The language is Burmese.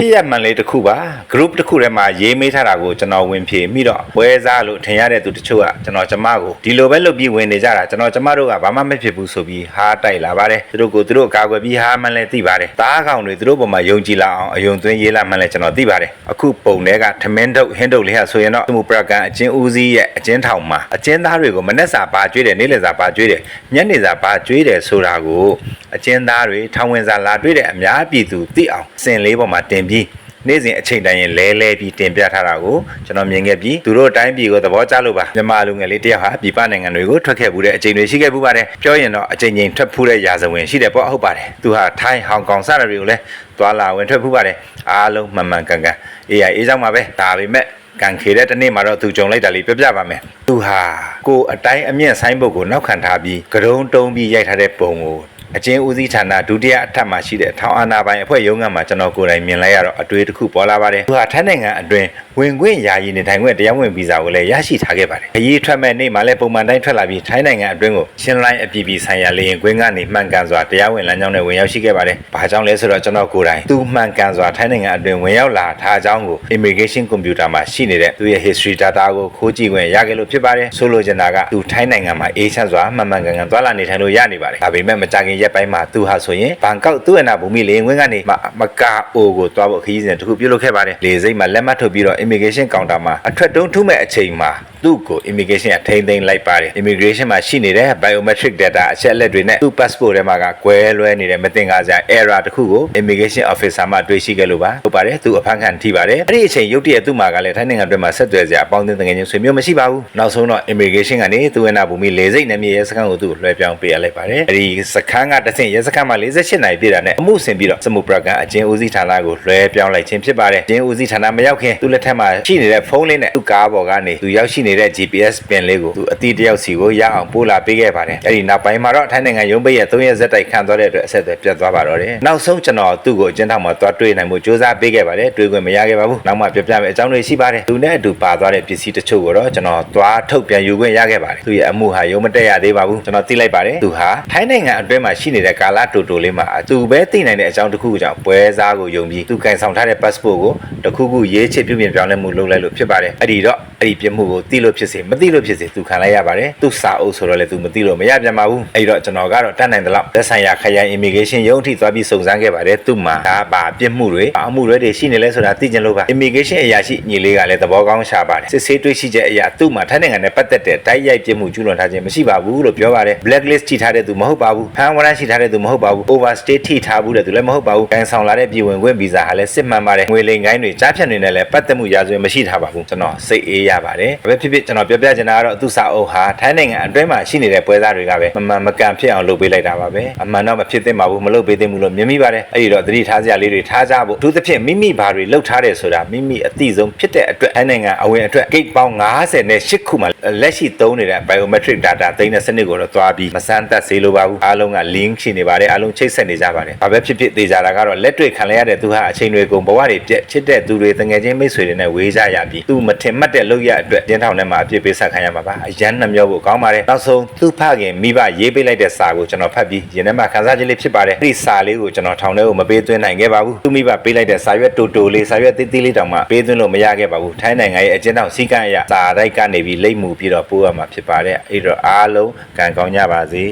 ဖြစ်ရမှန်လေးတစ်ခုပါ group တစ်ခုထဲမှာရေးမေးထားတာကိုကျွန်တော်ဝင်ဖြေမိတော့ပွဲစားလို့ထင်ရတဲ့သူတချို့ကကျွန်တော်ကျမကိုဒီလိုပဲလုပ်ပြီးဝင်နေကြတာကျွန်တော်ကျမတို့ကဘာမှမဖြစ်ဘူးဆိုပြီးဟားတိုက်လာပါတယ်သူတို့ကာကွယ်ပြီးဟားမှန်းလဲသိပါတယ်တားကောင်တွေသူတို့ပေါ်မှာယုံကြည်လာအောင်အယုံသွင်းရေးလာမှန်းလဲကျွန်တော်သိပါတယ်အခုပုံတွေကထမင်းထုတ်ဟင်းထုတ်လေးဟာဆိုရင်တော့သူ့ပရကန်အချင်းဦးစီးရဲ့အချင်းထောင်မှာအချင်းသားတွေကိုမနှက်စာပါကျွေးတယ်နေ့လယ်စာပါကျွေးတယ်ညနေစာပါကျွေးတယ်ဆိုတာကိုအချင်းသားတွေထောင်ဝင်စာလာတွေ့တဲ့အများပြည်သူသိအောင်စင်လေးပေါ်မှာတင်ပြီးနေ့စဉ်အချိန်တိုင်းရင်လဲပြီးတင်ပြထားတာကိုကျွန်တော်မြင်ခဲ့ပြီးသူတို့အတိုင်းပြည်ကိုသဘောကျလို့ပါမြန်မာလူငယ်လေးတယောက်ဟာပြည်ပနိုင်ငံတွေကိုထွက်ခဲ့မှုတဲ့အချိန်တွေရှိခဲ့မှုပါတယ်ပြောရင်တော့အချိန်ချင်းထွက်ဖူးတဲ့ရာဇဝင်ရှိတယ်ပေါ့ဟုတ်ပါတယ်သူဟာထိုင်းဟောင်ကောင်စတာတွေကိုလည်းသွားလာဝင်ထွက်ဖူးပါတယ်အားလုံးမှန်ကန်အေးကြောင့်ပါပဲဒါပေမဲ့ကန်ခေတဲ့တနေ့မှာတော့သူကြုံလိုက်တာလေးပြပြပါမယ်သူဟာကိုအတိုင်းအမြင့်ဆိုင်ဘုတ်ကိုနောက်ခံထားပြီးကရုံတုံးပြီးရိုက်ထားတဲ့ပုံကိုအချင်းဦးစီးဌာနဒုတိယအထက်မှာရှိတဲ့ထောင်အာဏာပိုင်အဖွဲ့ရုံးကမှကျွန်တော်ကိုယ်တိုင်မြင်လိုက်ရတော့အတွေ့အကြုံပေါ်လာပါတယ်သူဟာထိုင်းနိုင်ငံအတွင်းဝင်ခွင့်ယာယီနေထိုင်ခွင့်တရားဝင်ဗီဇာကိုလည်းရရှိထားခဲ့ပါတယ်ခရီးထွက်မဲ့နေ့မှာလည်းပုံမှန်တိုင်းထွက်လာပြီးထိုင်းနိုင်ငံအတွင်းကိုရှင်းလိုင်းအပြည်ပြည်ဆိုင်ရာလေယာဉ်ကွင်းကနေမှန်ကန်စွာတရားဝင်လမ်းကြောင်းနဲ့ဝင်ရောက်ရှိခဲ့ပါတယ်ဘာကြောင့်လဲဆိုတော့ကျွန်တော်ကိုယ်တိုင်သူမှန်ကန်စွာထိုင်းနိုင်ငံအတွင်းဝင်ရောက်လာထားကြောင်းကို immigration computer မှာရှိနေတဲ့သူရဲ့ history data ကိုခိုးကြည့်ခွင့်ရခဲ့လို့ဖြစ်ပါတယ်ဆိုလိုချင်တာကသူထိုင်းနိုင်ငံမှာအေးချမ်းစွာမှန်ကန်သွားလာနေထိုင်လို့ရနေပါတယ်ဒါပေမဲ့မကြခင်ရက်ပိုင်းမှာသူဟာဆိုရင်ဘန်ကောက်သူ့အနာဘူမိလေဝင်ကနေမကာအိုကိုသွားဖို့ခရီးစဉ်တစ်ခုပြုလုပ်ခဲ့ပါတယ်လေစိတ်မှာလက်မှတ်ထုတ်ပြီးတော့ immigration counter မှာအထွက်တုံးထုမဲ့အချိန်မှာသူ့ကို immigration အထိန်းသိမ်းလိုက်ပါတယ် immigration မှာရှိနေတဲ့ biometric data အချက်အလက်တွေနဲ့သူ့ passport ထဲမှာကကွဲလွဲနေတဲ့မတင်ကားစရာ error တစ်ခုကို immigration officer မှတွေ့ရှိခဲ့လို့ပါဟုတ်ပါတယ်သူအဖမ်းခံထိပါတယ်အဲ့ဒီအချိန်ရုတ်တရက်သူ့မှာကလည်းထိုင်းနိုင်ငံအတွင်းမှာဆက်သွယ်စရာအပေါင်းအသင်းတကယ်ချင်းဆွေမျိုးမရှိပါဘူးနောက်ဆုံးတော့ immigration ကနေသူ့အနာဘူမိလေစိတ်နဲ့မြေရဲစခန်းကိုသူ့လွှဲပြောင်းပေးရလိုက်ပါတယ်အဲ့ဒီစခန်းကတဆင့်ရဲစခန်းမှာ48နိုင်ပြည့်တာနဲ့အမှုဆင်ပြီးတော့စမှုပရကန်အချင်းဦးစီးဌာနကိုလွှဲပြောင်းလိုက်ခြင်းဖြစ်ပါတယ်အချင်းဦးစီးဌာနမရောက်ခင်သူ့လက်ထက်မှာရှိနေတဲ့ဖုန်းလေးနဲ့သူ့ကားပေါ်ကနေသူရောက်ရှိနေတဲ့ GPS ပင်လေးကိုသူအတီးတယောက်စီကိုရအောင်ပို့လာပေးခဲ့ပါတယ်အဲ့ဒီနောက်ပိုင်းမှာတော့ထိုင်းနိုင်ငံရုံးပိတ်ရဲ့3ရက်ဇက်တိုက်ခံသွားတဲ့အတွက်အဆက်အသွယ်ပြတ်သွားပါတော့တယ်နောက်ဆုံးကျွန်တော်သူ့ကိုအကျဉ်းထောင်မှာသွားတွေ့နိုင်မှုစူးစမ်းပေးခဲ့ပါတယ်တွေ့ခွင့်မရခဲ့ပါဘူးနောက်မှပြပြမယ်အကြောင်းတွေရှိပါတယ်သူနဲ့အတူပါသွားတဲ့ပစ္စည်းတချို့ကိုတော့ကျွန်တော်သွားထုတ်ပြန်ယူခွင့်ရခဲ့ပါတယ်သူရဲ့အမှုဟာရုံးမတက်ရသေးပါဘူးကျွန်တော်သိလိုက်ပါတယ်သူဟာထိုင်းနိုင်ငံအတွင်းမှာရှိနေတဲ့ကာလတိုတိုလေးမှာသူပဲသိနိုင်တဲ့အကြောင်းတစ်ခုကြောင့်ပွဲစားကိုယုံပြီးသူကင်ဆောင်ထားတဲ့ passport ကိုတခုခုရေးချစ်ပြုပြင်ပြောင်းလဲမှုလုပ်လိုက်လို့ဖြစ်ပါတယ်အဲ့ဒီပြမှုကိုသိလို့ဖြစ်စေမသိလို့ဖြစ်စေသူခံလိုက်ရပါတယ်သူစာအုပ်ဆိုတော့လေသူမသိလို့မရပြန်ပါဘူးအဲ့တော့ကျွန်တော်ကတော့တတ်နိုင်တဲ့လောက်သက်ဆိုင်ရာခရိုင် immigration ရုံးထိသွားပြီးစုံစမ်းခဲ့ပါတယ်သူ့မှာဒါပါပြမှုတွေအမှုတွေရှိနေလဲဆိုတာသိချင်လို့ပါ immigration အရာရှိညီလေးကလည်းသဘောကောင်းရှာပါတယ်စစ်ဆေးတွေ့ရှိချက်အရာသူ့မှာထိုင်းနိုင်ငံနဲ့ပတ်သက်တဲ့တိုက်ရိုက်ပြမှုကျူးလွန်ထားခြင်းမရှိပါဘူးလို့ပြောပါတယ် blacklist ထိထားတဲ့သူမဟုတ်ပါဘူးဖမ်းဝရမ်းရှိထားတဲ့သူမဟုတ်ပါဘူး overstay ထိထားဘူးတဲ့သူလည်းမဟုတ်ပါဘူးကန်ဆောင်လာတဲ့ပြည်ဝင်ခွင့်ဗီဇာဟာလည်းစစ်မှန်ပါတယ်ငွေလိမ်ကိုင်းတွေကြားဖြတ်နေနဲ့လည်းပတ်သက်မှုရာဇဝင်မရှိထားပါဘူးကျွန်တော်စိတ်အေးရပါတယ်ဒါပဲဖြစ်ကျွန်တော်ပြောပြချင်တာကတော့သူ့စာအုပ်ဟာထိုင်းနိုင်ငံအတွင်းမှာရှိနေတဲ့ပွဲစားတွေကပဲမမှန်မကန်ဖြစ်အောင်လုပ်ပေးလိုက်တာပါပဲအမှန်တော့မဖြစ်သင့်ပါဘူးမလုပ်ပေးသင့်ဘူးလို့မြင်မိပါတယ်အဲ့ဒီတော့သတိထားစရာလေးတွေထားကြဖို့အထူးသဖြင့်မိမိဘာတွေလုပ်ထားတယ်ဆိုတာမိမိအသိဆုံးဖြစ်တဲ့အတွက်ထိုင်းနိုင်ငံအဝင်အတွက် gate ပေါင်း58ခုမှာလက်ရှိသုံးနေတဲ့ biometric data သိမ်းတဲ့စနစ်ကိုတော့သွားပြီးမစမ်းသပ်စေလိုပါဘူးအားလုံးက link ရှိနေပါတယ်အားလုံးချိတ်ဆက်နေကြပါတယ်ဘာပဲဖြစ်သေချာတာကတော့လက်တွေ့ခံရတဲ့သူဟာအချိန်တွေကုန်ဘဝတွေပြည့်ချစ်တဲ့သူတွေတငယ်ချင်းမိတ်ဆွေတွေနဲ့ဝေးကြရပြီးသူမထင်မှတ်တဲ့လုပ်ရအတွက်ကျင်းထောင်ထဲမှာအပြစ်ပေးဆက်ခံရမှာပါအရန်နှမျောဖို့ကောင်းပါတယ်နောက်ဆုံးသူ့ဖခင်မိဘရေးပေးလိုက်တဲ့စာကိုကျွန်တော်ဖတ်ပြီးရင်ထဲမှာခန်းစားချက်လေးဖြစ်ပါတယ်ဒီစာလေးကိုကျွန်တော်ထောင်ထဲကိုမပေးသွင်းနိုင်ခဲ့ပါဘူးသူ့မိဘပေးလိုက်တဲ့စာရွက်တိုတိုလေးစာရွက်သေးသေးလေးတောင်မှပေးသွင်းလို့မရခဲ့ပါဘူးထိုင်းနိုင်ငံရဲ့အကျဉ်းထောင်စည်းကမ်းအရစာတိုက်ကနေပြီးလိမ့်မှုပြီးတော့ပို့ရမှာဖြစ်ပါတယ်အဲ့တော့အားလုံးကံကောင်းကြပါစေ